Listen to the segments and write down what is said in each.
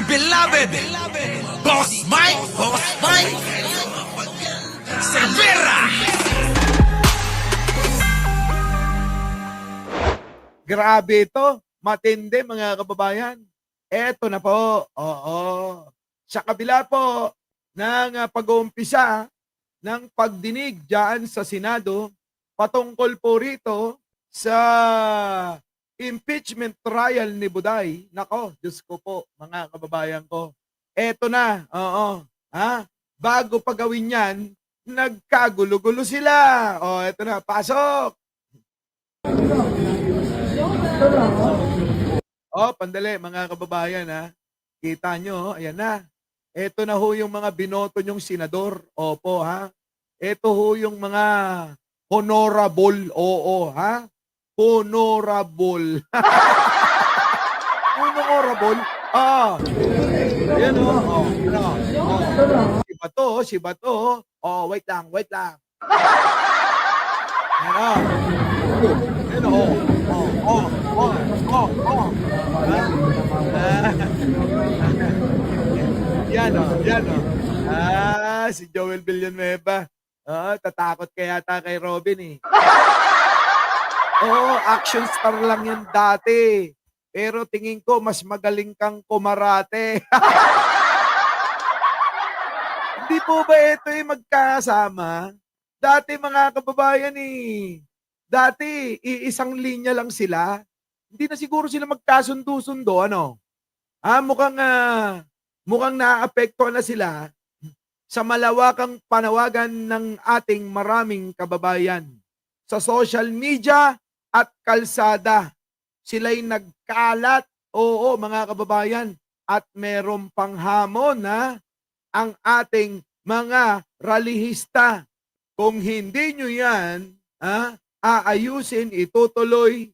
dear beloved, Boss Mike Cervera. Grabe ito. Matindi mga kababayan. Eto na po. Oo. Sa kabila po ng pag-uumpisa ng pagdinig dyan sa Senado patungkol po rito sa impeachment trial ni Buday. Nako, Diyos ko po, mga kababayan ko. Eto na. Oo. Ha? Bago pa gawin yan, nagkagulo-gulo sila. O, eto na. Pasok! Oh, pandali mga kababayan ha. Kita nyo, ayan na. Ito na ho yung mga binoto nyong senador. Opo ha. Ito ho yung mga honorable. Oo ha. Honorable. Honorable. Ah. Ayan o. Oh, ano? Oh. Si Bato, si Bato. Oh, wait lang, wait lang. Ayan o. Ayan o. Oh. Yan o, yan o. Si Joel Villanueva. Tatakot ka yata kay Robin eh. Oo, action star lang yun dati. Pero tingin ko, mas magaling kang kumarate. Hindi po ba ito yung magkasama? Dati mga kababayan eh. Dati, iisang linya lang sila. Hindi na siguro sila magkasundo-sundo, ano? Mukhang naaapektuhan na sila sa malawakang panawagan ng ating maraming kababayan. Sa social media at kalsada, sila'y nagkalat, oo mga kababayan, at meron pang hamon na ang ating mga ralihista. Kung hindi nyo yan, aayusin, itutuloy,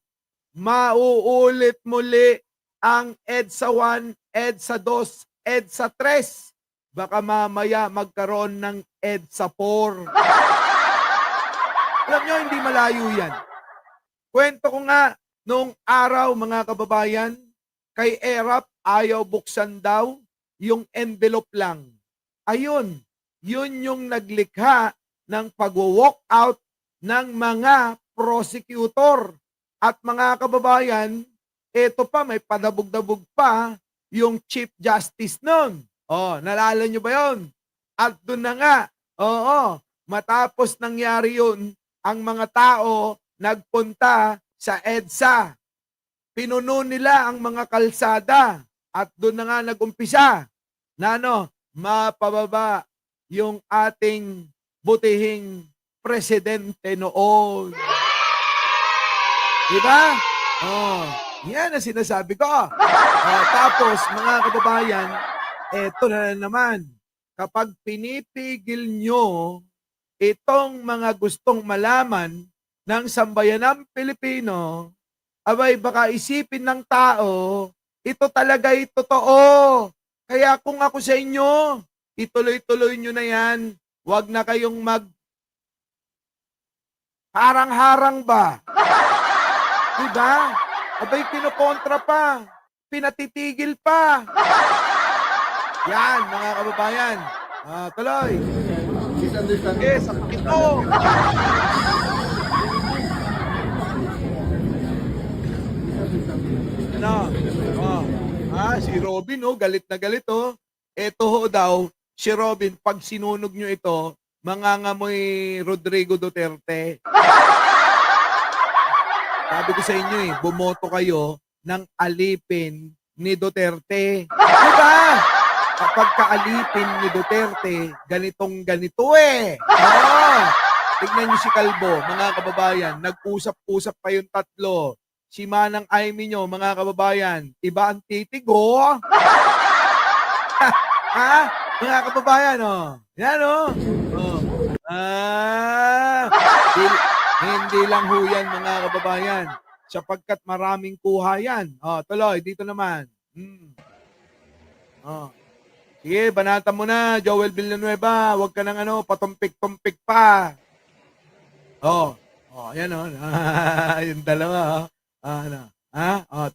mauulit muli ang EDSA 1, EDSA 2, EDSA 3. Baka mamaya magkaroon ng EDSA 4. Alam nyo, hindi malayo yan. Kwento ko nga, noong araw mga kababayan, kay ERAP ayaw buksan daw yung envelope lang. Ayun, yun yung naglikha ng pag-walk out ng mga prosecutor. At mga kababayan, ito pa, may padabog-dabog pa yung Chief Justice nun. Oh, nalala nyo ba yun? At doon na nga, oo, matapos nangyari yun, ang mga tao nagpunta sa EDSA. Pinuno nila ang mga kalsada at doon na nga nagumpisa na mapababa yung ating butihing presidente noon. Diba? Oh, yan ang sinasabi ko. Tapos, mga kababayan, eto na naman. Kapag pinipigil nyo itong mga gustong malaman ng sambayanang Pilipino, abay baka isipin ng tao, ito talaga'y totoo. Kaya kung ako sa inyo, ituloy-tuloy nyo na yan. Huwag na kayong harang-harang ba? Diba? Abay, kinukontra pa. Pinatitigil pa. Yan, mga kababayan. Tuloy. Yes, ito. Si Robin, galit na galit, Ito daw, si Robin, pag sinunog nyo ito, mangangamoy Rodrigo Duterte. Sabi ko sa inyo bumoto kayo ng alipin ni Duterte. Diba? Kapag kaalipin ni Duterte, ganitong-ganito Tignan niyo si Kalbo, mga kababayan, nag-usap-usap pa yung tatlo. Si Manang Aimee nyo, mga kababayan, iba ang titig, Mga kababayan, Yan, Hindi lang ho yan, mga kababayan. Sapagkat maraming kuha yan. Tuloy, dito naman. Sige, banatan mo na, Joel Villanueva. Huwag ka nang patumpik-tumpik pa. Yan, yung dalawa,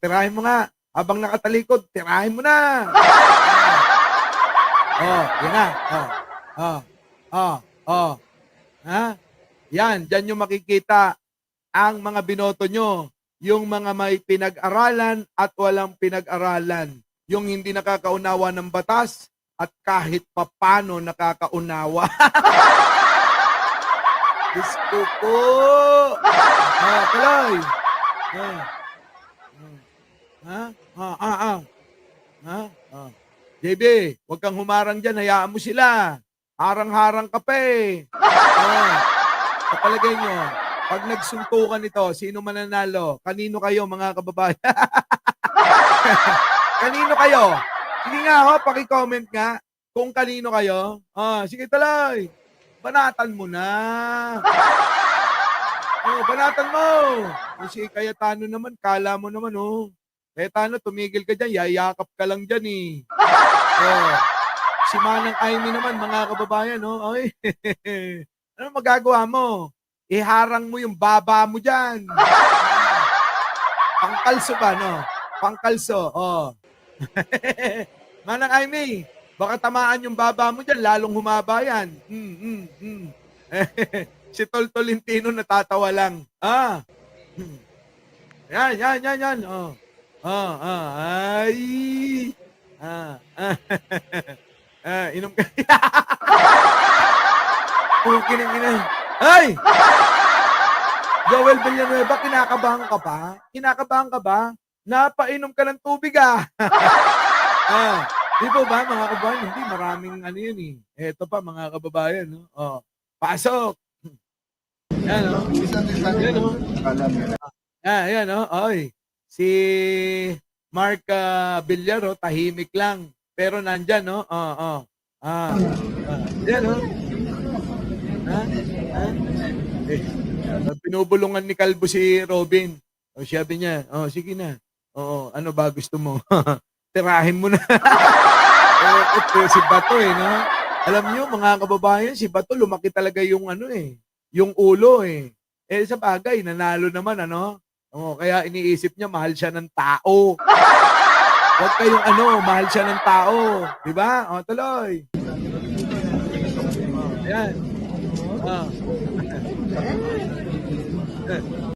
tirahin mo nga. Habang nakatalikod, tirahin mo na. Yan na. Oh. Ha? Yan, dyan yung makikita ang mga binoto nyo. Yung mga may pinag-aralan at walang pinag-aralan. Yung hindi nakakaunawa ng batas at kahit papano nakakaunawa. Diyos ko po. Tuloy. JB, huwag kang humarang dyan. Hayaan mo sila. Harang-harang ka pa eh. Sa palagay nyo, pag nagsuntukan ito, sino mananalo? Kanino kayo mga kababayan? Kanino kayo? Sige nga ho, paki-comment nga kung kanino kayo. Sige tuloy. Banatan mo na. Banatan mo. Si Cayetano naman, kala mo naman Cayetano, tumigil ka dyan, yayakap ka lang dyan eh. Si Manang Aimee naman, mga kababayan, ay, ano magagawa mo? Iharang mo yung baba mo dyan. Pangkalso ba, no? Pangkalso, Manang Aimee, baka tamaan yung baba mo dyan, lalong humaba yan. Si Tol Tolentino natatawa lang. Yan. Ay. Inom ka. Okay ng ina. Ay! Joel Villanueva, kinakabahan ka ba? Kinakabahan ka ba? Napainom ka ng tubig Di po ba mga kababayan? Hindi, maraming ano yun eh. Eto pa mga kababayan. Pasok! Yan Yan Ay. Si Mark Villar, tahimik lang. Pero nandyan, Yan, Pinubulungan ni Calvo si Robin. Sabi niya, sige na. Ano ba gusto mo? Tirahin mo na. Si Bato no? Alam niyo mga kababayan, si Bato lumaki talaga yung yung ulo sa bagay, nanalo naman kaya iniisip niya mahal siya ng tao. Huwag kayong mahal siya ng tao. Di ba? Tuloy. Ayan.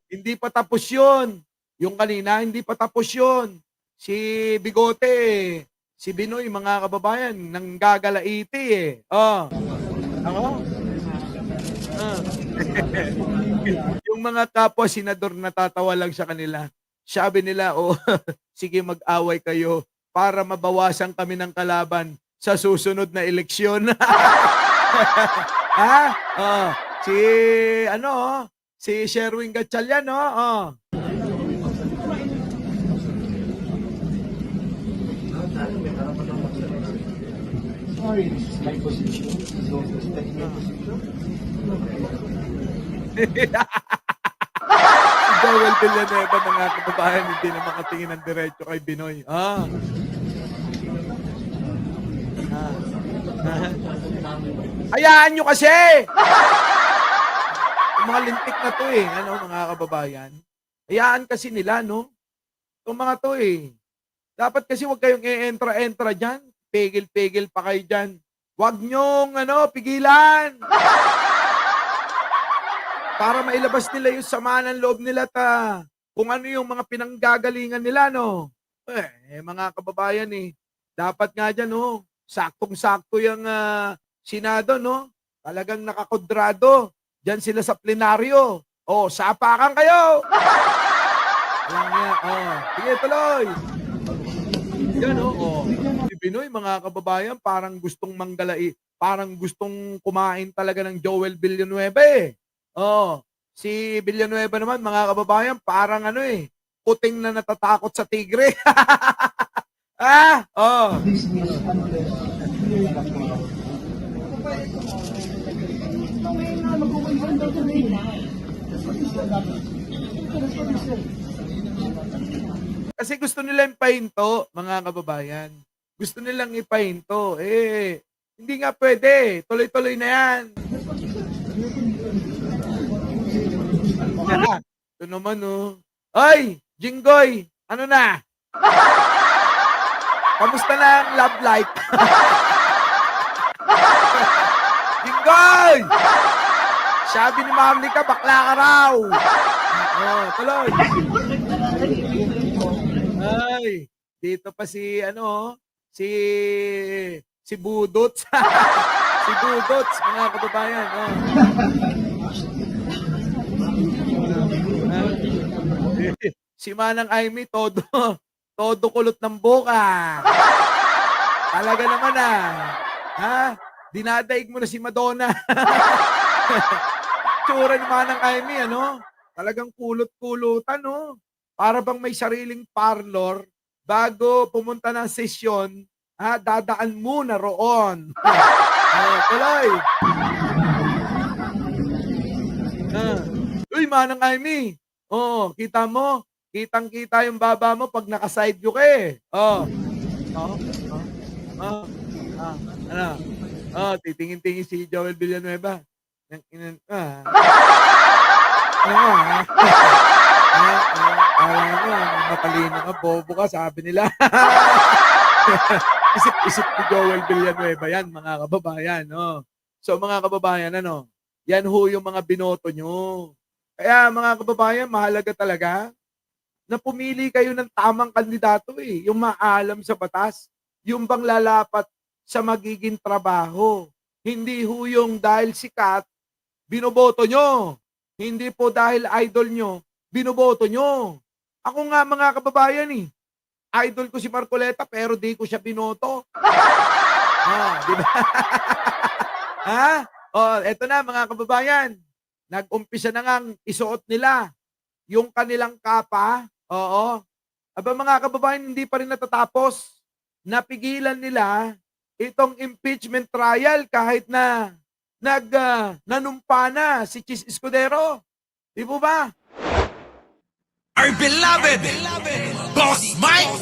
Hindi pa tapos yun. Yung kanina, hindi pa tapos yun. Si Bigote, si Binoy, mga kababayan, nanggagalaiti Yung mga kapwa senador natatawa lang sa kanila. Sabi nila, sige mag-away kayo para mabawasan kami ng kalaban sa susunod na eleksyon. Si Sherwin Gatchalian, Sorry, this is my position. Don't respect my position. Si Joel Villanueva, mga kababayan, hindi na makatingin ng diretso kay Binoy. Hayaan nyo kasi! Yung mga lintik na to mga kababayan. Hayaan kasi nila, Itong mga to Dapat kasi huwag kayong e-entra-entra dyan. Pigil-pigil pa kayo dyan. Huwag nyong, pigilan! Para mailabas nila yung sama ng loob nila kung ano yung mga pinanggagalingan nila, mga kababayan dapat nga dyan, saktong-sakto yung Senado, talagang nakakodrado. Dyan sila sa plenaryo. Sapakan kayo! Alam niya, sige, tuloy! Yan, Si Binoy, mga kababayan, parang gustong parang gustong kumain talaga ng Joel Villanueva Si Villanueva naman, mga kababayan, parang puting na natatakot sa tigre. Kasi gusto nilang ipahinto, mga kababayan. Gusto nilang ipahinto. Hindi nga pwede. Tuloy-tuloy na yan. Ito naman, Ay, Jinggoy, ano na? Kamusta na ang love life? Jinggoy! Sabi ni Marlica, bakla ka raw. Oh, tuloy. Ay, dito pa si si Budots. Si Budots, mga kababayan. Oh. Si Manang Aimee, todo kulot ng boka. Talaga naman ha? Dinadaig mo na si Madonna. Tsura ni Manang Aimee, Talagang kulot-kulutan, Para bang may sariling parlor bago pumunta ng sesyon, dadaan muna roon. Tuloy. Uy, Manang Aimee. Kita mo? Kitang-kita yung baba mo pag naka-side view ka eh. Titingin-tingin si Joel Villanueva. Matalino ka, bobo ka, sabi nila. Isip-isip ni Joel Villanueva yan, mga kababayan. So mga kababayan, yan ho yung mga binoto nyo. Kaya mga kababayan, mahalaga talaga na pumili kayo ng tamang kandidato yung maalam sa batas, yung bang lalapat sa magiging trabaho. Hindi ho yung dahil sikat, binoboto nyo. Hindi po dahil idol nyo, binoboto nyo. Ako nga mga kababayan idol ko si Marcoleta pero di ko siya binoto. Di ba? Eto na mga kababayan. Nag-umpisa na ngang isuot nila yung kanilang kapa. Aba mga kababayan, hindi pa rin natatapos. Napigilan nila itong impeachment trial kahit na nanumpa na si Chis Escudero. Di po ba? Our beloved Boss Mike!